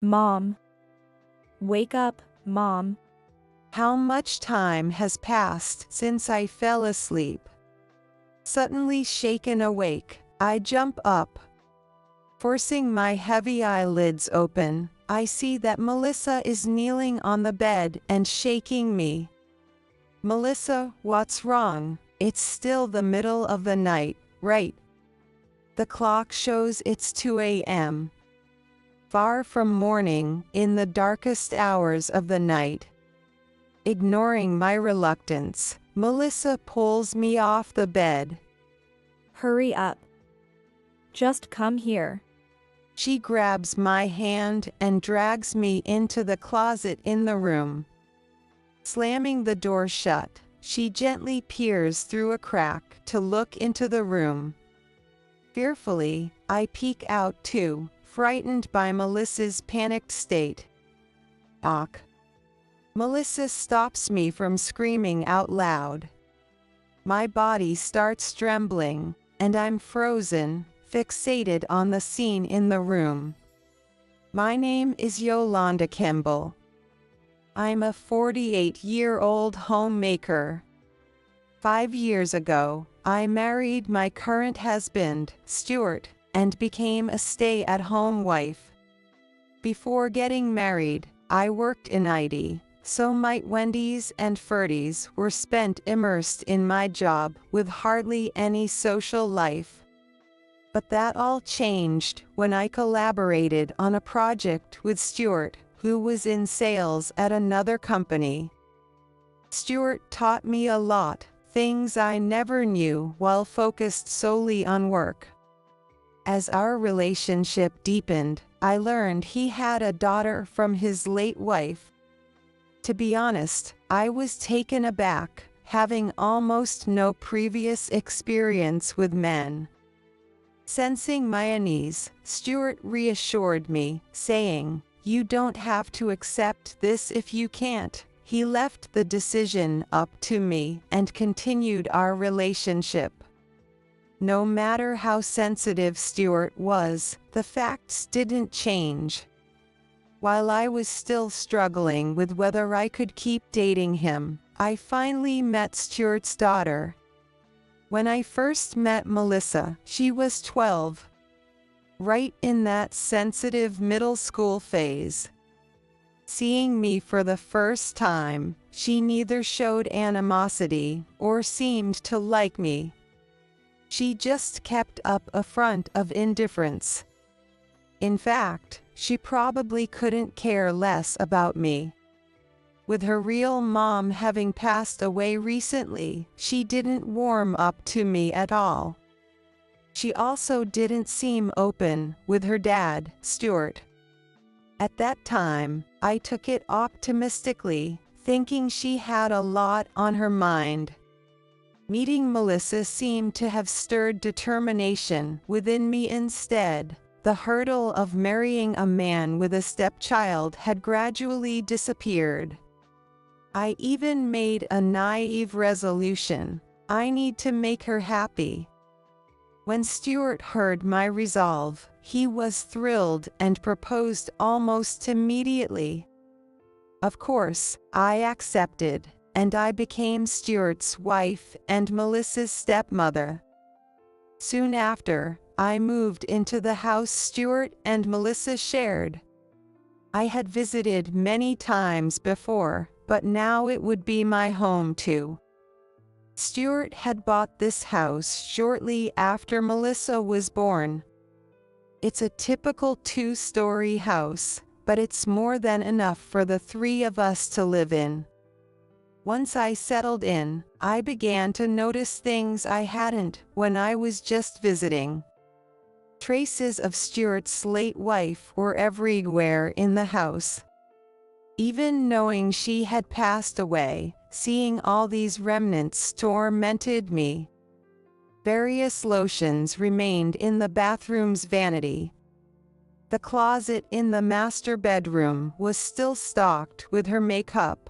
Mom. Wake up, Mom. How much time has passed since I fell asleep? Suddenly shaken awake, I jump up. Forcing my heavy eyelids open, I see that Melissa is kneeling on the bed and shaking me. Melissa, what's wrong? It's still the middle of the night, right? The clock shows it's 2 a.m. Far from morning, in the darkest hours of the night. Ignoring my reluctance, Melissa pulls me off the bed. Hurry up. Just come here. She grabs my hand and drags me into the closet in the room. Slamming the door shut, she gently peers through a crack to look into the room. Fearfully, I peek out too, frightened by Melissa's panicked state. "Ach." Melissa stops me from screaming out loud. My body starts trembling, and I'm frozen, fixated on the scene in the room. My name is Yolanda Kimball. I'm a 48-year-old homemaker. 5 years ago, I married my current husband, Stuart, and became a stay-at-home wife. Before getting married, I worked in IT. So my 20s and 30s were spent immersed in my job with hardly any social life. But that all changed when I collaborated on a project with Stuart, who was in sales at another company. Stuart taught me a lot, things I never knew while focused solely on work. As our relationship deepened, I learned he had a daughter from his late wife. To be honest, I was taken aback, having almost no previous experience with men. Sensing my unease, Stuart reassured me, saying, "You don't have to accept this if you can't." He left the decision up to me and continued our relationship. No matter how sensitive Stuart was, the facts didn't change. While I was still struggling with whether I could keep dating him, I finally met Stuart's daughter. When I first met Melissa, she was 12. Right in that sensitive middle school phase. Seeing me for the first time, she neither showed animosity or seemed to like me. She just kept up a front of indifference. In fact, she probably couldn't care less about me. With her real mom having passed away recently, she didn't warm up to me at all. She also didn't seem open with her dad, Stuart. At that time, I took it optimistically, thinking she had a lot on her mind. Meeting Melissa seemed to have stirred determination within me instead. The hurdle of marrying a man with a stepchild had gradually disappeared. I even made a naive resolution: I need to make her happy. When Stuart heard my resolve, he was thrilled and proposed almost immediately. Of course, I accepted, and I became Stuart's wife and Melissa's stepmother. Soon after, I moved into the house Stuart and Melissa shared. I had visited many times before, but now it would be my home too. Stuart had bought this house shortly after Melissa was born. It's a typical 2-story house, but it's more than enough for the 3 of us to live in. Once I settled in, I began to notice things I hadn't when I was just visiting. Traces of Stuart's late wife were everywhere in the house. Even knowing she had passed away, seeing all these remnants tormented me. Various lotions remained in the bathroom's vanity. The closet in the master bedroom was still stocked with her makeup.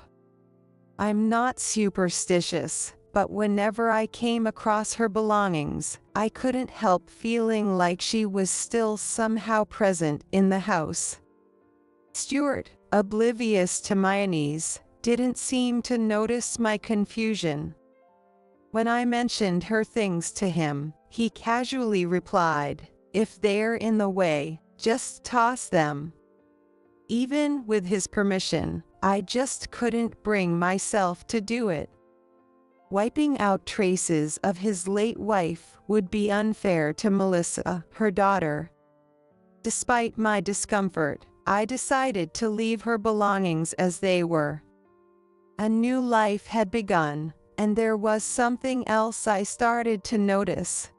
I'm not superstitious, but whenever I came across her belongings, I couldn't help feeling like she was still somehow present in the house. Stuart, oblivious to my unease, didn't seem to notice my confusion. When I mentioned her things to him, he casually replied, "If they're in the way, just toss them." Even with his permission, I just couldn't bring myself to do it. Wiping out traces of his late wife would be unfair to Melissa, her daughter. Despite my discomfort, I decided to leave her belongings as they were. A new life had begun, and there was something else I started to notice.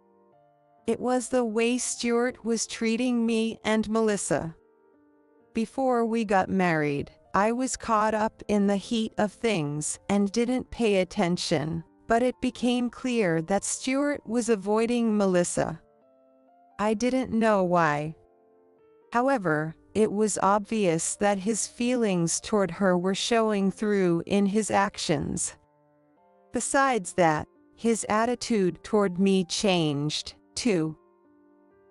It was the way Stuart was treating me and Melissa. Before we got married, I was caught up in the heat of things and didn't pay attention, but it became clear that Stuart was avoiding Melissa. I didn't know why. However, it was obvious that his feelings toward her were showing through in his actions. Besides that, his attitude toward me changed, too.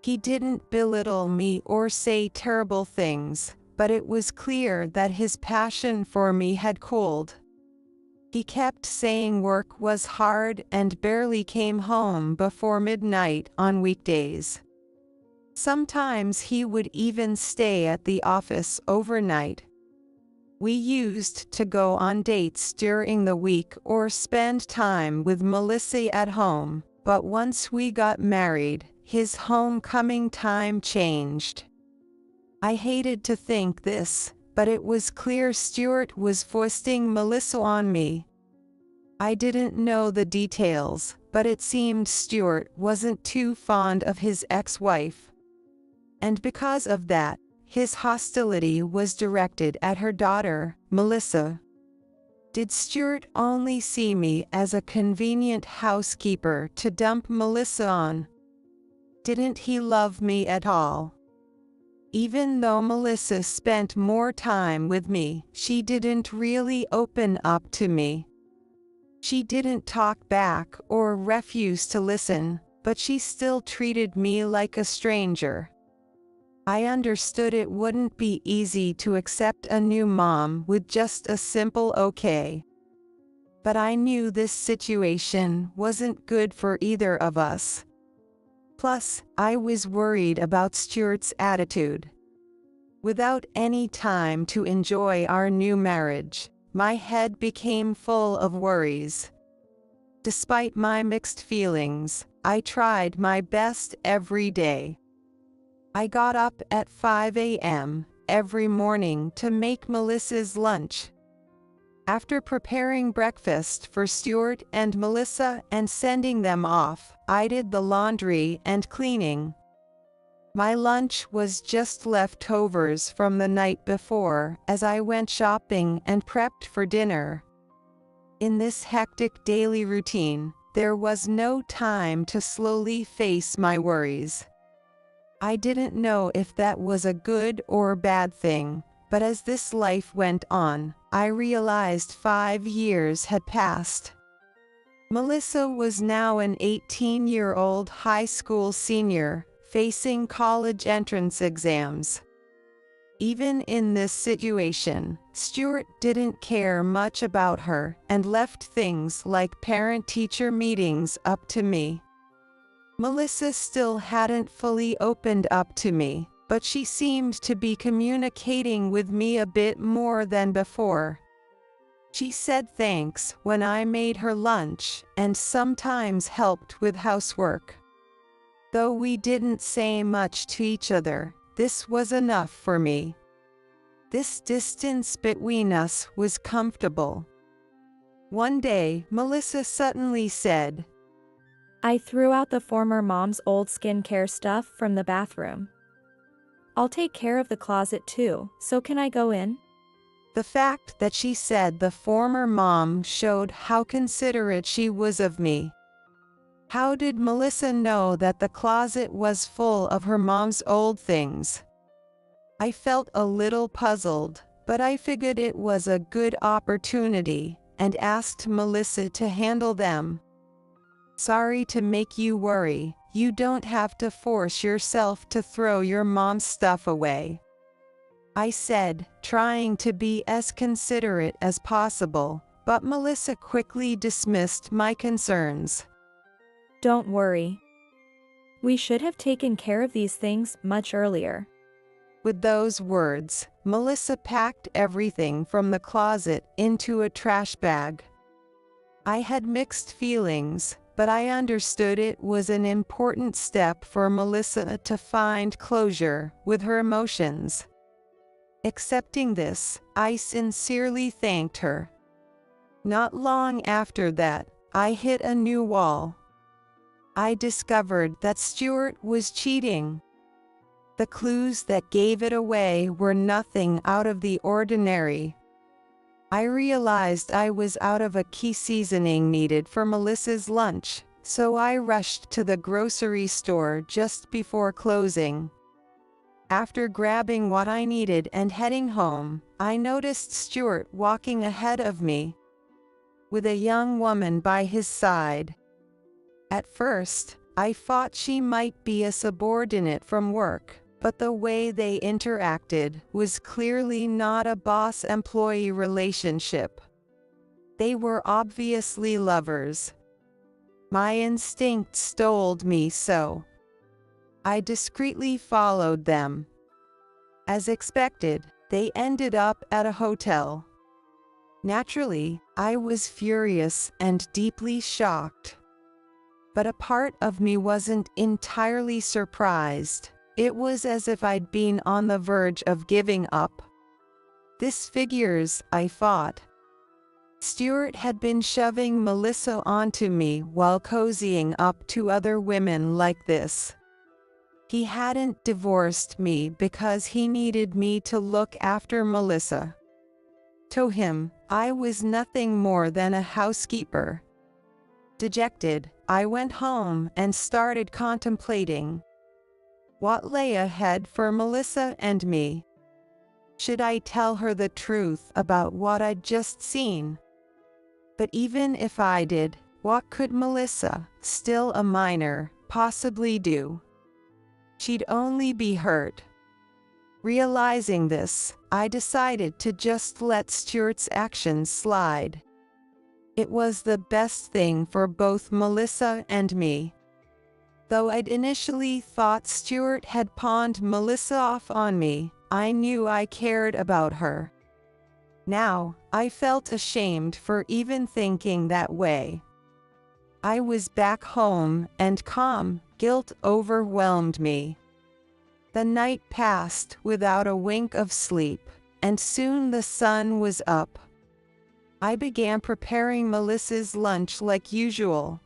He didn't belittle me or say terrible things, but it was clear that his passion for me had cooled. He kept saying work was hard and barely came home before midnight on weekdays. Sometimes he would even stay at the office overnight. We used to go on dates during the week or spend time with Melissa at home, but once we got married, his homecoming time changed. I hated to think this, but it was clear Stuart was foisting Melissa on me. I didn't know the details, but it seemed Stuart wasn't too fond of his ex-wife. And because of that, his hostility was directed at her daughter, Melissa. Did Stuart only see me as a convenient housekeeper to dump Melissa on? Didn't he love me at all? Even though Melissa spent more time with me, she didn't really open up to me. She didn't talk back or refuse to listen, but she still treated me like a stranger. I understood it wouldn't be easy to accept a new mom with just a simple okay. But I knew this situation wasn't good for either of us. Plus, I was worried about Stuart's attitude. Without any time to enjoy our new marriage, my head became full of worries. Despite my mixed feelings, I tried my best every day. I got up at 5 a.m. every morning to make Melissa's lunch. After preparing breakfast for Stuart and Melissa and sending them off, I did the laundry and cleaning. My lunch was just leftovers from the night before as I went shopping and prepped for dinner. In this hectic daily routine, there was no time to slowly face my worries. I didn't know if that was a good or bad thing, but as this life went on, I realized 5 years had passed. Melissa was now an 18-year-old high school senior, facing college entrance exams. Even in this situation, Stuart didn't care much about her and left things like parent-teacher meetings up to me. Melissa still hadn't fully opened up to me, but she seemed to be communicating with me a bit more than before. She said thanks when I made her lunch and sometimes helped with housework. Though we didn't say much to each other, this was enough for me. This distance between us was comfortable. One day, Melissa suddenly said, I threw out the former mom's old skincare stuff from the bathroom. I'll take care of the closet too, so can I go in? The fact that she said the former mom showed how considerate she was of me. How did Melissa know that the closet was full of her mom's old things? I felt a little puzzled, but I figured it was a good opportunity and asked Melissa to handle them. Sorry to make you worry, you don't have to force yourself to throw your mom's stuff away. I said, trying to be as considerate as possible, but Melissa quickly dismissed my concerns. Don't worry. We should have taken care of these things much earlier. With those words, Melissa packed everything from the closet into a trash bag. I had mixed feelings, but I understood it was an important step for Melissa to find closure with her emotions. Accepting this, I sincerely thanked her. Not long after that, I hit a new wall. I discovered that Stuart was cheating. The clues that gave it away were nothing out of the ordinary. I realized I was out of a key seasoning needed for Melissa's lunch, so I rushed to the grocery store just before closing. After grabbing what I needed and heading home, I noticed Stuart walking ahead of me, with a young woman by his side. At first, I thought she might be a subordinate from work, but the way they interacted was clearly not a boss-employee relationship. They were obviously lovers. My instincts told me so. I discreetly followed them. As expected, they ended up at a hotel. Naturally, I was furious and deeply shocked. But a part of me wasn't entirely surprised. It was as if I'd been on the verge of giving up. This figures, I thought. Stuart had been shoving Melissa onto me while cozying up to other women like this. He hadn't divorced me because he needed me to look after Melissa. To him, I was nothing more than a housekeeper. Dejected, I went home and started contemplating what lay ahead for Melissa and me. Should I tell her the truth about what I'd just seen? But even if I did, what could Melissa, still a minor, possibly do? She'd only be hurt. Realizing this, I decided to just let Stuart's actions slide. It was the best thing for both Melissa and me. Though I'd initially thought Stuart had pawned Melissa off on me, I knew I cared about her. Now, I felt ashamed for even thinking that way. I was back home and calm, guilt overwhelmed me. The night passed without a wink of sleep, and soon the sun was up. I began preparing Melissa's lunch like usual.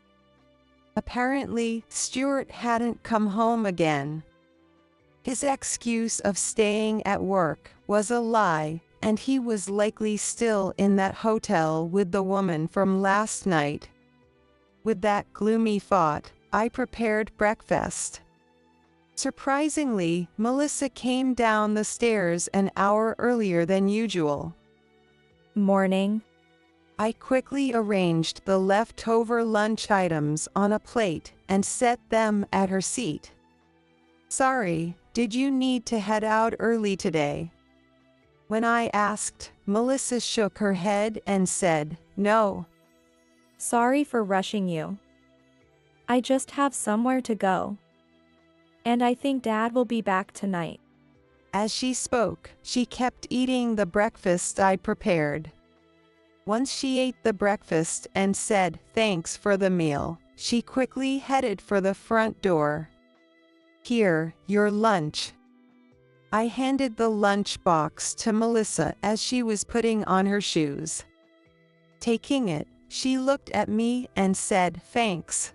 Apparently, Stuart hadn't come home again. His excuse of staying at work was a lie, and he was likely still in that hotel with the woman from last night. With that gloomy thought, I prepared breakfast. Surprisingly, Melissa came down the stairs an hour earlier than usual. Morning. I quickly arranged the leftover lunch items on a plate and set them at her seat. Sorry, did you need to head out early today? When I asked, Melissa shook her head and said, no. Sorry for rushing you. I just have somewhere to go. And I think Dad will be back tonight. As she spoke, she kept eating the breakfast I prepared. Once she ate the breakfast and said thanks for the meal, she quickly headed for the front door. Here, your lunch. I handed the lunch box to Melissa as she was putting on her shoes. Taking it, she looked at me and said thanks.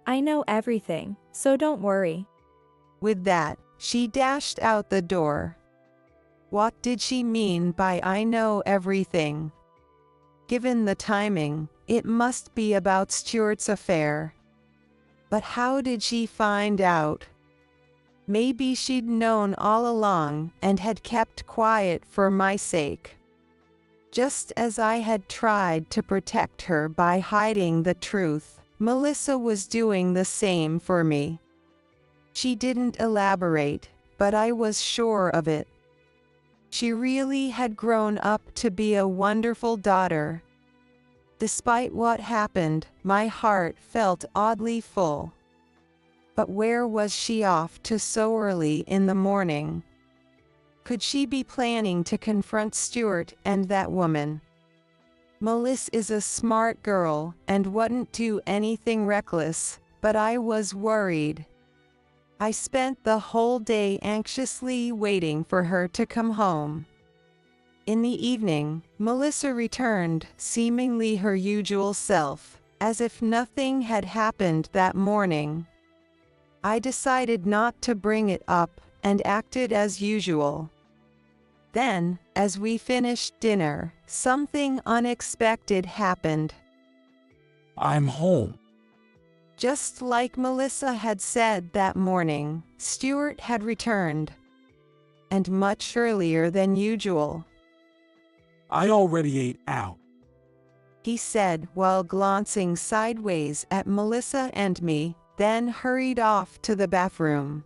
I know everything, so don't worry. With that, she dashed out the door. What did she mean by I know everything? Given the timing, it must be about Stuart's affair. But how did she find out? Maybe she'd known all along and had kept quiet for my sake. Just as I had tried to protect her by hiding the truth, Melissa was doing the same for me. She didn't elaborate, but I was sure of it. She really had grown up to be a wonderful daughter. Despite what happened, my heart felt oddly full. But where was she off to so early in the morning? Could she be planning to confront Stuart and that woman? Melissa is a smart girl and wouldn't do anything reckless, but I was worried. I spent the whole day anxiously waiting for her to come home. In the evening, Melissa returned, seemingly her usual self, as if nothing had happened that morning. I decided not to bring it up and acted as usual. Then, as we finished dinner, something unexpected happened. I'm home. Just like Melissa had said that morning, Stuart had returned. And much earlier than usual. I already ate out. He said while glancing sideways at Melissa and me, then hurried off to the bathroom.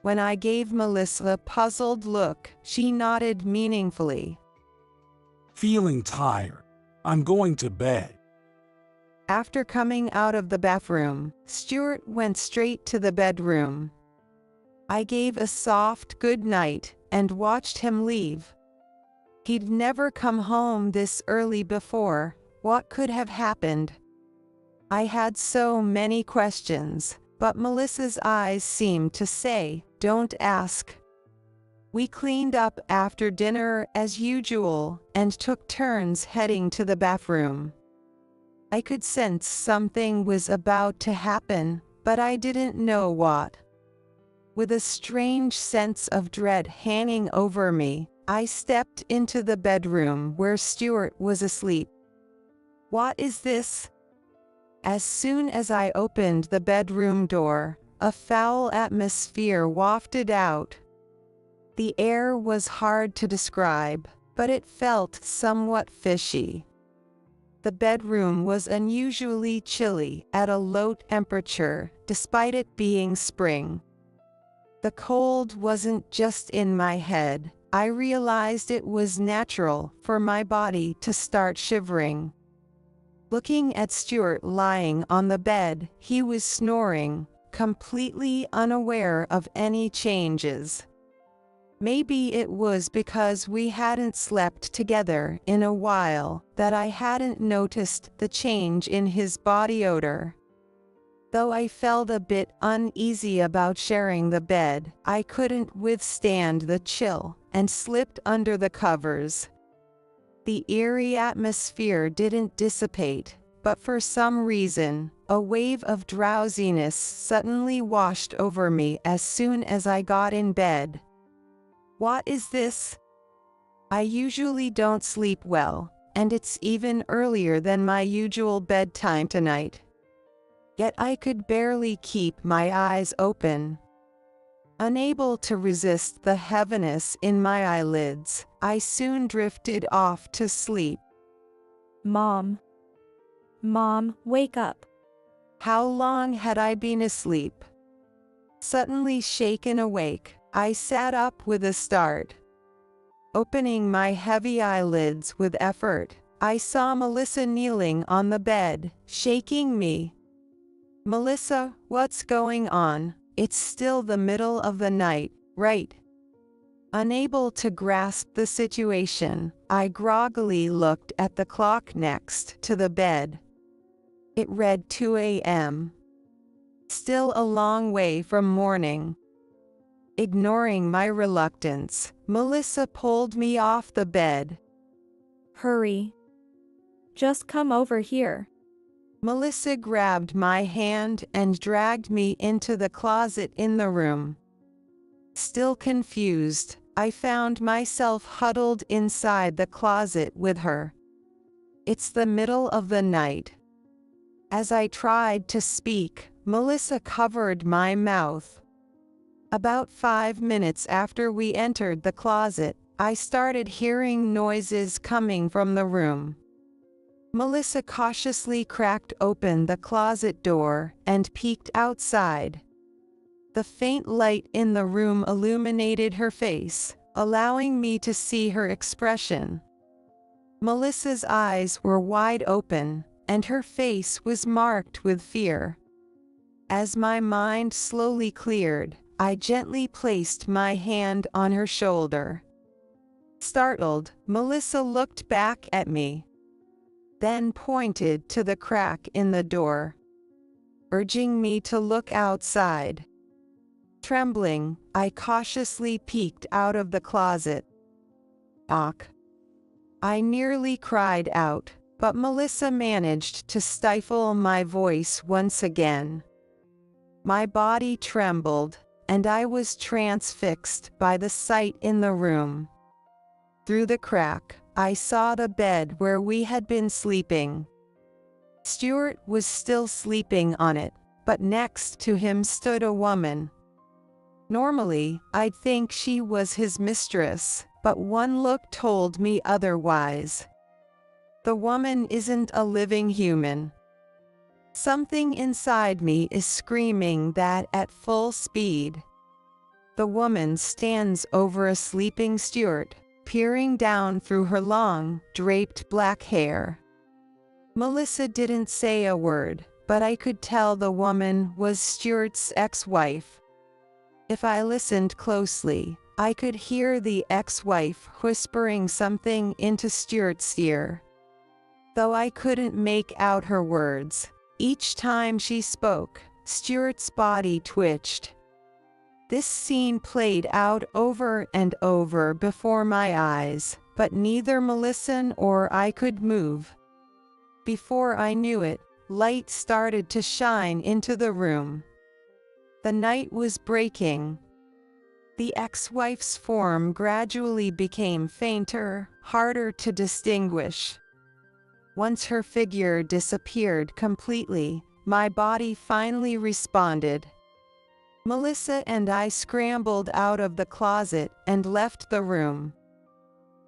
When I gave Melissa a puzzled look, she nodded meaningfully. Feeling tired. I'm going to bed. After coming out of the bathroom, Stuart went straight to the bedroom. I gave a soft good night and watched him leave. He'd never come home this early before. What could have happened? I had so many questions, but Melissa's eyes seemed to say, "Don't ask." We cleaned up after dinner as usual and took turns heading to the bathroom. I could sense something was about to happen, but I didn't know what. With a strange sense of dread hanging over me, I stepped into the bedroom where Stuart was asleep. What is this? As soon as I opened the bedroom door, a foul atmosphere wafted out. The air was hard to describe, but it felt somewhat fishy. The bedroom was unusually chilly at a low temperature, despite it being spring. The cold wasn't just in my head. I realized it was natural for my body to start shivering. Looking at Stuart lying on the bed, he was snoring, completely unaware of any changes. Maybe it was because we hadn't slept together in a while that I hadn't noticed the change in his body odor. Though I felt a bit uneasy about sharing the bed, I couldn't withstand the chill and slipped under the covers. The eerie atmosphere didn't dissipate, but for some reason, a wave of drowsiness suddenly washed over me as soon as I got in bed. What is this? I usually don't sleep well, and it's even earlier than my usual bedtime tonight. Yet I could barely keep my eyes open. Unable to resist the heaviness in my eyelids, I soon drifted off to sleep. Mom. Mom, wake up. How long had I been asleep? Suddenly shaken awake, I sat up with a start. Opening my heavy eyelids with effort, I saw Melissa kneeling on the bed, shaking me. "Melissa, what's going on? It's still the middle of the night, right?" Unable to grasp the situation, I groggily looked at the clock next to the bed. It read 2 a.m. Still a long way from morning. Ignoring my reluctance, Melissa pulled me off the bed. Hurry. Just come over here. Melissa grabbed my hand and dragged me into the closet in the room. Still confused, I found myself huddled inside the closet with her. It's the middle of the night. As I tried to speak, Melissa covered my mouth. About 5 minutes after we entered the closet, I started hearing noises coming from the room. Melissa cautiously cracked open the closet door and peeked outside. The faint light in the room illuminated her face, allowing me to see her expression. Melissa's eyes were wide open, and her face was marked with fear. As my mind slowly cleared, I gently placed my hand on her shoulder. Startled, Melissa looked back at me, then pointed to the crack in the door, urging me to look outside. Trembling, I cautiously peeked out of the closet. "Ach!" I nearly cried out, but Melissa managed to stifle my voice once again. My body trembled, and I was transfixed by the sight in the room. Through the crack, I saw the bed where we had been sleeping. Stuart was still sleeping on it, but next to him stood a woman. Normally, I'd think she was his mistress, but one look told me otherwise. The woman isn't a living human. Something inside me is screaming that at full speed. The woman stands over a sleeping Stuart, peering down through her long, draped black hair. Melissa didn't say a word, but I could tell the woman was Stuart's ex-wife. If I listened closely, I could hear the ex-wife whispering something into Stuart's ear. Though I couldn't make out her words, each time she spoke, Stuart's body twitched. This scene played out over and over before my eyes, but neither Melissa or I could move. Before I knew it, light started to shine into the room. The night was breaking. The ex-wife's form gradually became fainter, harder to distinguish. Once her figure disappeared completely, my body finally responded. Melissa and I scrambled out of the closet and left the room.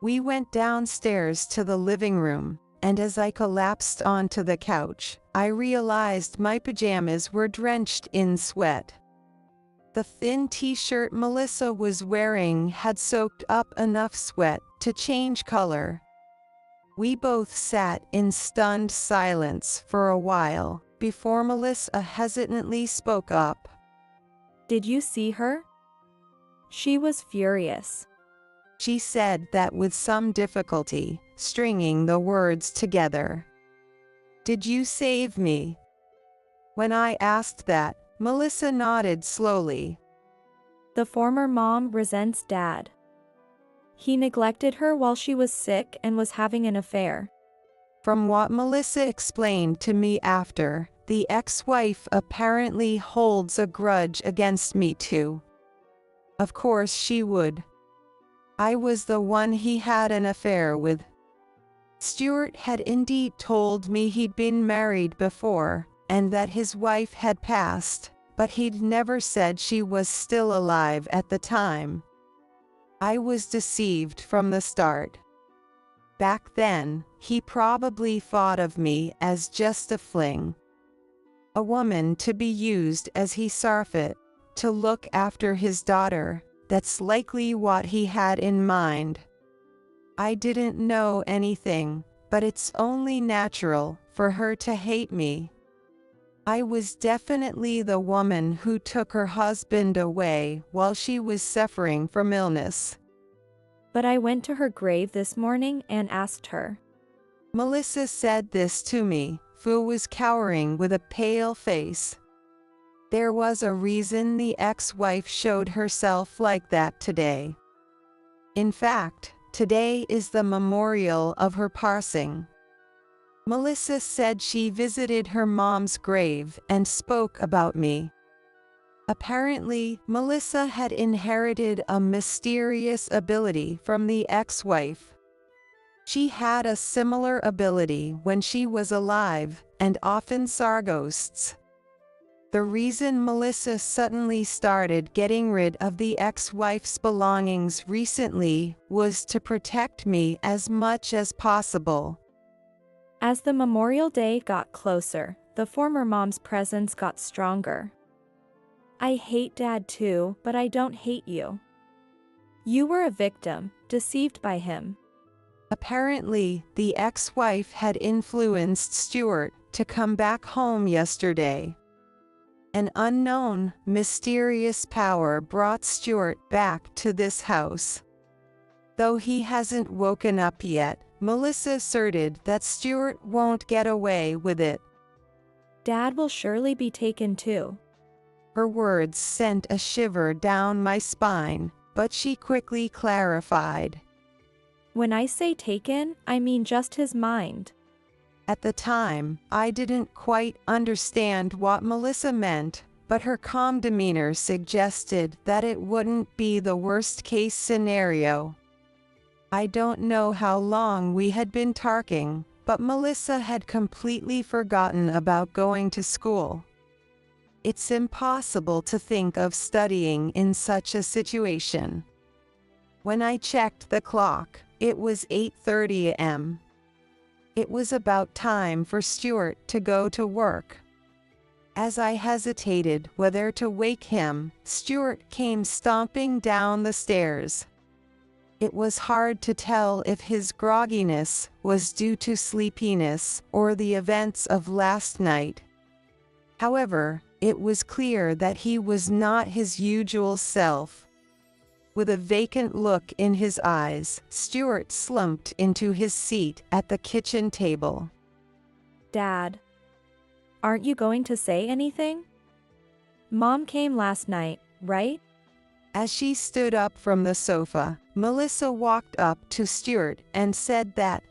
We went downstairs to the living room, and as I collapsed onto the couch, I realized my pajamas were drenched in sweat. The thin t-shirt Melissa was wearing had soaked up enough sweat to change color. We both sat in stunned silence for a while, before Melissa hesitantly spoke up. "Did you see her?" She was furious. She said that with some difficulty, stringing the words together. "Did you save me?" When I asked that, Melissa nodded slowly. "The former mom resents Dad. He neglected her while she was sick and was having an affair." From what Melissa explained to me after, the ex-wife apparently holds a grudge against me too. Of course she would. I was the one he had an affair with. Stuart had indeed told me he'd been married before, and that his wife had passed, but he'd never said she was still alive at the time. I was deceived from the start. Back then, he probably thought of me as just a fling. A woman to be used as he saw fit, to look after his daughter. That's likely what he had in mind. I didn't know anything, but it's only natural for her to hate me. I was definitely the woman who took her husband away while she was suffering from illness. "But I went to her grave this morning and asked her." Melissa said this to me, who was cowering with a pale face. There was a reason the ex-wife showed herself like that today. In fact, today is the memorial of her passing. Melissa said she visited her mom's grave and spoke about me. Apparently, Melissa had inherited a mysterious ability from the ex-wife. She had a similar ability when she was alive, and often saw ghosts. The reason Melissa suddenly started getting rid of the ex-wife's belongings recently was to protect me as much as possible. As the memorial day got closer, the former mom's presence got stronger. "I hate Dad too, but I don't hate you. You were a victim, deceived by him. Apparently, the ex-wife had influenced Stuart to come back home yesterday. An unknown, mysterious power brought Stuart back to this house. Though he hasn't woken up yet, Melissa asserted that Stuart won't get away with it. Dad will surely be taken too. Her words sent a shiver down my spine, but she quickly clarified. When I say taken, I mean just his mind. At the time, I didn't quite understand what Melissa meant, but her calm demeanor suggested that it wouldn't be the worst-case scenario. I don't know how long we had been talking, but Melissa had completely forgotten about going to school. It's impossible to think of studying in such a situation. When I checked the clock, it was 8:30 a.m. It was about time for Stuart to go to work. As I hesitated whether to wake him, Stuart came stomping down the stairs. It was hard to tell if his grogginess was due to sleepiness or the events of last night. However, it was clear that he was not his usual self. With a vacant look in his eyes, Stuart slumped into his seat at the kitchen table. Dad, aren't you going to say anything? Mom came last night, right? As she stood up from the sofa, Melissa walked up to Stuart and said that.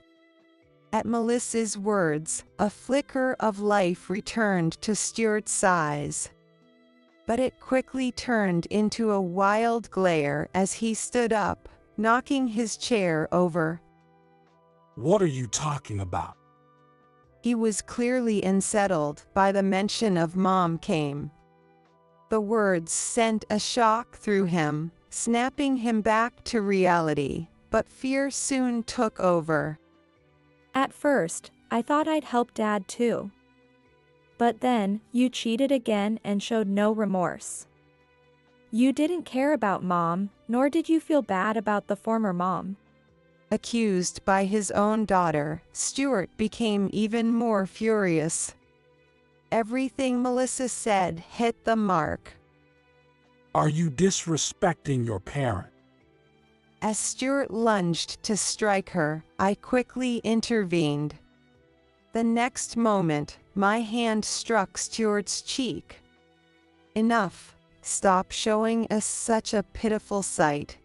At Melissa's words, a flicker of life returned to Stuart's eyes. But it quickly turned into a wild glare as he stood up, knocking his chair over. What are you talking about? He was clearly unsettled by the mention of Mom came. The words sent a shock through him, snapping him back to reality, but fear soon took over. At first, I thought I'd help Dad too. But then, you cheated again and showed no remorse. You didn't care about Mom, nor did you feel bad about the former mom. Accused by his own daughter, Stuart became even more furious. Everything Melissa said hit the mark. Are you disrespecting your parent? As Stuart lunged to strike her, I quickly intervened. The next moment, my hand struck Stuart's cheek. Enough. Stop showing us such a pitiful sight.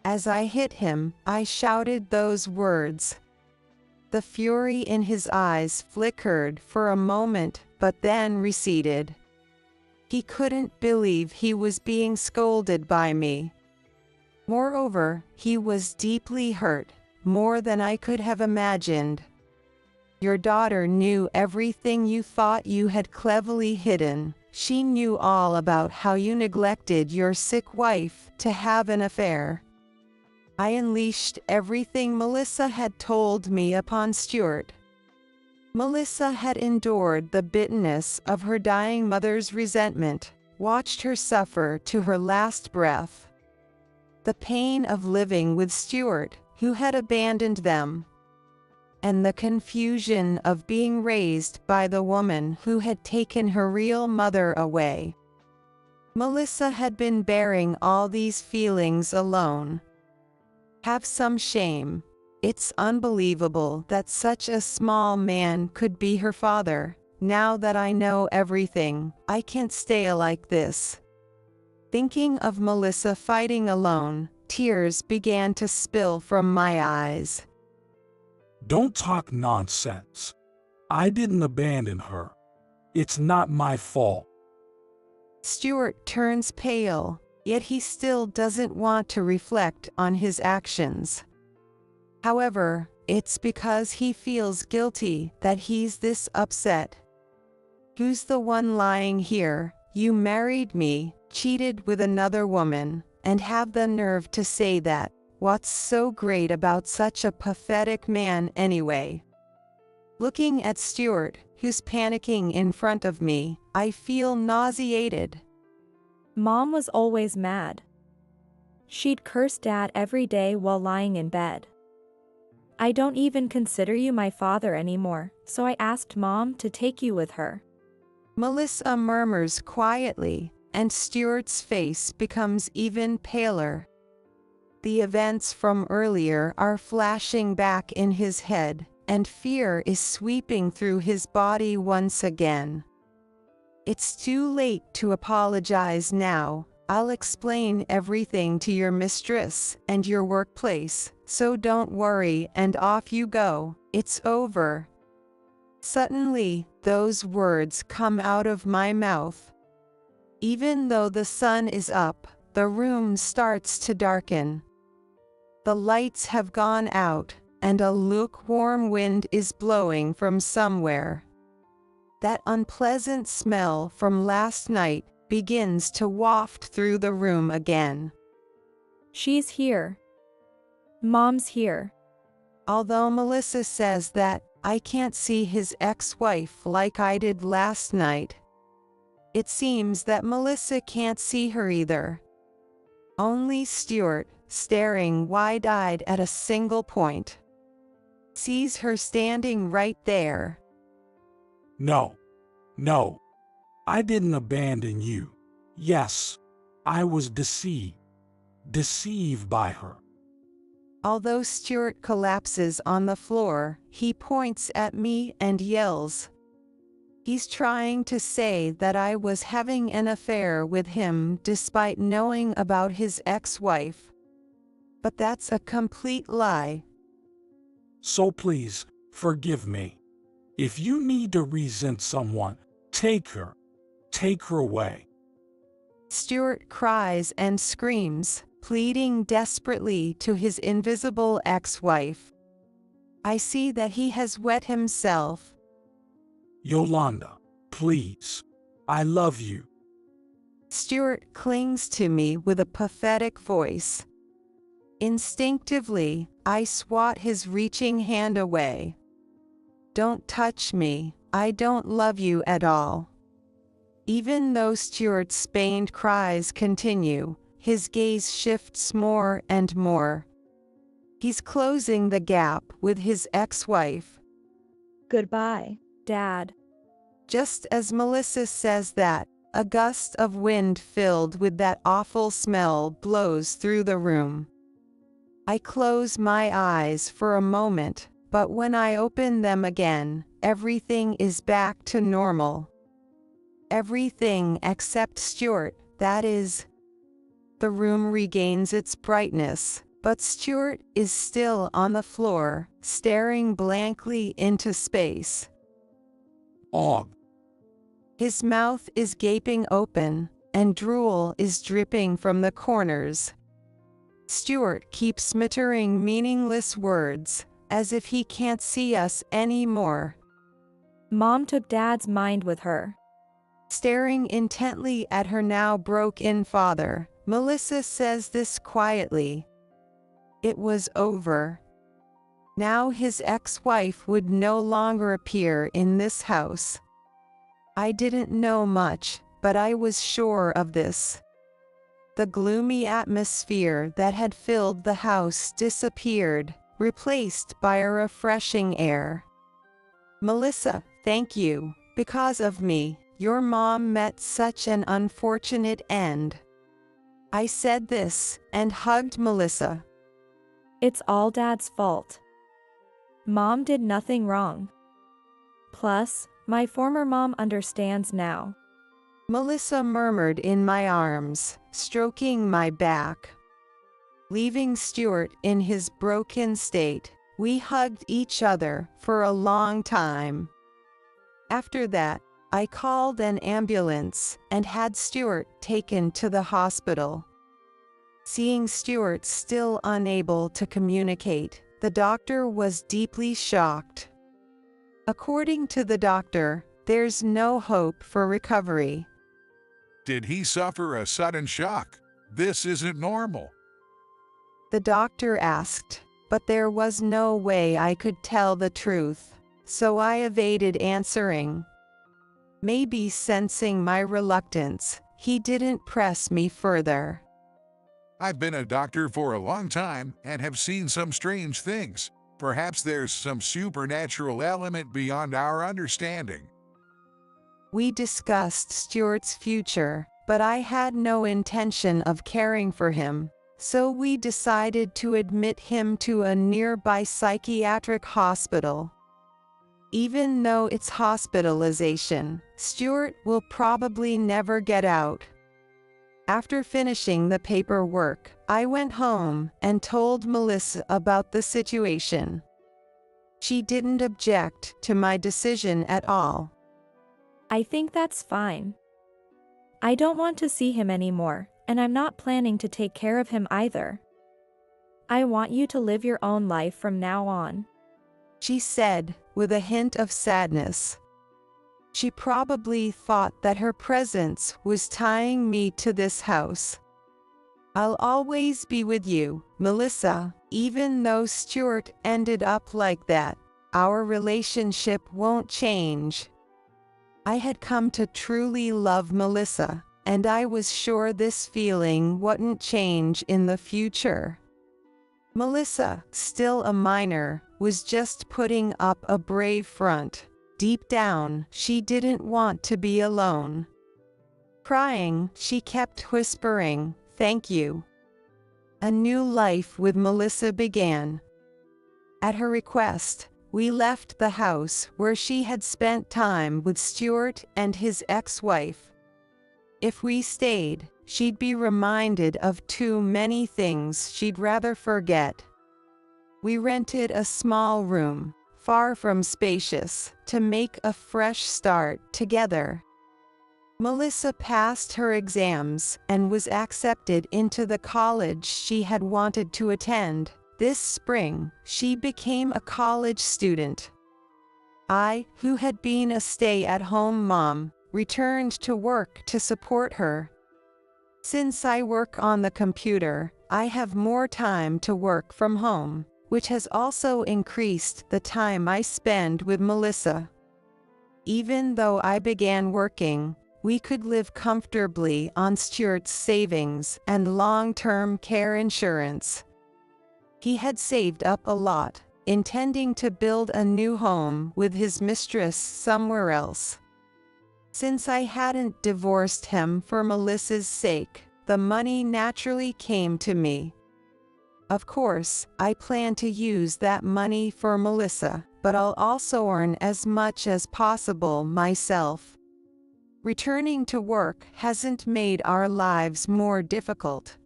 As I hit him, I shouted those words. The fury in his eyes flickered for a moment, but then receded. He couldn't believe he was being scolded by me. Moreover, he was deeply hurt, more than I could have imagined. Your daughter knew everything you thought you had cleverly hidden. She knew all about how you neglected your sick wife to have an affair. I unleashed everything Melissa had told me upon Stuart. Melissa had endured the bitterness of her dying mother's resentment, watched her suffer to her last breath. The pain of living with Stuart, who had abandoned them, and the confusion of being raised by the woman who had taken her real mother away. Melissa had been bearing all these feelings alone. Have some shame. It's unbelievable that such a small man could be her father. Now that I know everything, I can't stay like this. Thinking of Melissa fighting alone, tears began to spill from my eyes. Don't talk nonsense. I didn't abandon her. It's not my fault. Stuart turns pale, yet he still doesn't want to reflect on his actions. However, it's because he feels guilty that he's this upset. Who's the one lying here? You married me, cheated with another woman, and have the nerve to say that. What's so great about such a pathetic man anyway? Looking at Stuart, who's panicking in front of me, I feel nauseated. Mom was always mad. She'd curse Dad every day while lying in bed. I don't even consider you my father anymore, so I asked Mom to take you with her. Melissa murmurs quietly, and Stuart's face becomes even paler. The events from earlier are flashing back in his head, and fear is sweeping through his body once again. It's too late to apologize now. I'll explain everything to your mistress and your workplace, so don't worry, and off you go. It's over. Suddenly, those words come out of my mouth. Even though the sun is up, the room starts to darken. The lights have gone out, and a lukewarm wind is blowing from somewhere. That unpleasant smell from last night begins to waft through the room again. She's here. Mom's here. Although Melissa says that, I can't see his ex-wife like I did last night. It seems that Melissa can't see her either. Only Stuart, staring wide-eyed at a single point, sees her standing right there. No. I didn't abandon you. Yes, I was deceived by her. Although Stuart collapses on the floor, he points at me and yells. He's trying to say that I was having an affair with him despite knowing about his ex-wife. But that's a complete lie. So please, forgive me. If you need to resent someone, take her away. Stuart cries and screams, pleading desperately to his invisible ex-wife. I see that he has wet himself. Yolanda, please. I love you. Stuart clings to me with a pathetic voice. Instinctively, I swat his reaching hand away. Don't touch me, I don't love you at all. Even though Stuart's spained cries continue, his gaze shifts more and more. He's closing the gap with his ex-wife. Goodbye, Dad. Just as Melissa says that, a gust of wind filled with that awful smell blows through the room. I close my eyes for a moment, but when I open them again, everything is back to normal. Everything except Stuart, that is. The room regains its brightness, but Stuart is still on the floor, staring blankly into space. Og. His mouth is gaping open, and drool is dripping from the corners. Stuart keeps muttering meaningless words, as if he can't see us anymore. Mom took Dad's mind with her. Staring intently at her now broke-in father, Melissa says this quietly. It was over. Now his ex-wife would no longer appear in this house. I didn't know much, but I was sure of this. The gloomy atmosphere that had filled the house disappeared, replaced by a refreshing air. Melissa, thank you. Because of me, your mom met such an unfortunate end. I said this, and hugged Melissa. It's all Dad's fault. Mom did nothing wrong. Plus, my former mom understands now. Melissa murmured in my arms, stroking my back. Leaving Stuart in his broken state, we hugged each other for a long time. After that, I called an ambulance and had Stuart taken to the hospital. Seeing Stuart still unable to communicate, the doctor was deeply shocked. According to the doctor, there's no hope for recovery. Did he suffer a sudden shock? This isn't normal. The doctor asked, but there was no way I could tell the truth, so I evaded answering. Maybe sensing my reluctance, he didn't press me further. I've been a doctor for a long time and have seen some strange things. Perhaps there's some supernatural element beyond our understanding. We discussed Stuart's future, but I had no intention of caring for him, so we decided to admit him to a nearby psychiatric hospital. Even though it's hospitalization, Stuart will probably never get out. After finishing the paperwork, I went home and told Melissa about the situation. She didn't object to my decision at all. I think that's fine. I don't want to see him anymore, and I'm not planning to take care of him either. I want you to live your own life from now on, she said, with a hint of sadness. She probably thought that her presence was tying me to this house. I'll always be with you, Melissa, even though Stuart ended up like that. Our relationship won't change. I had come to truly love Melissa, and I was sure this feeling wouldn't change in the future. Melissa, still a minor, was just putting up a brave front. Deep down, she didn't want to be alone. Crying, she kept whispering, "Thank you." A new life with Melissa began. At her request, we left the house where she had spent time with Stuart and his ex-wife. If we stayed, she'd be reminded of too many things she'd rather forget. We rented a small room, far from spacious, to make a fresh start together. Melissa passed her exams and was accepted into the college she had wanted to attend. This spring, she became a college student. I, who had been a stay-at-home mom, returned to work to support her. Since I work on the computer, I have more time to work from home, which has also increased the time I spend with Melissa. Even though I began working, we could live comfortably on Stuart's savings and long-term care insurance. He had saved up a lot, intending to build a new home with his mistress somewhere else. Since I hadn't divorced him for Melissa's sake, the money naturally came to me. Of course, I plan to use that money for Melissa, but I'll also earn as much as possible myself. Returning to work hasn't made our lives more difficult.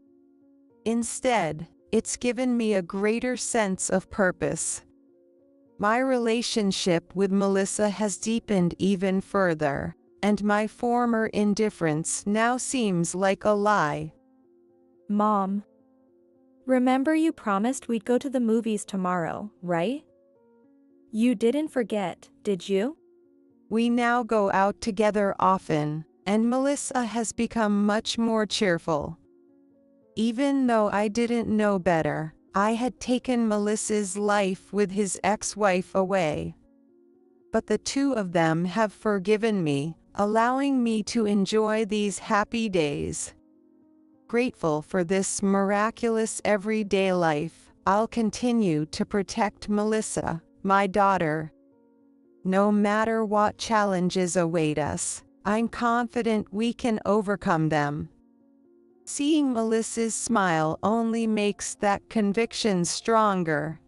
Instead, it's given me a greater sense of purpose. My relationship with Melissa has deepened even further, and my former indifference now seems like a lie. Mom. Remember you promised we'd go to the movies tomorrow, right? You didn't forget, did you? We now go out together often, and Melissa has become much more cheerful. Even though I didn't know better, I had taken Melissa's life with his ex-wife away. But the two of them have forgiven me, allowing me to enjoy these happy days. Grateful for this miraculous everyday life, I'll continue to protect Melissa, my daughter. No matter what challenges await us, I'm confident we can overcome them. Seeing Melissa's smile only makes that conviction stronger.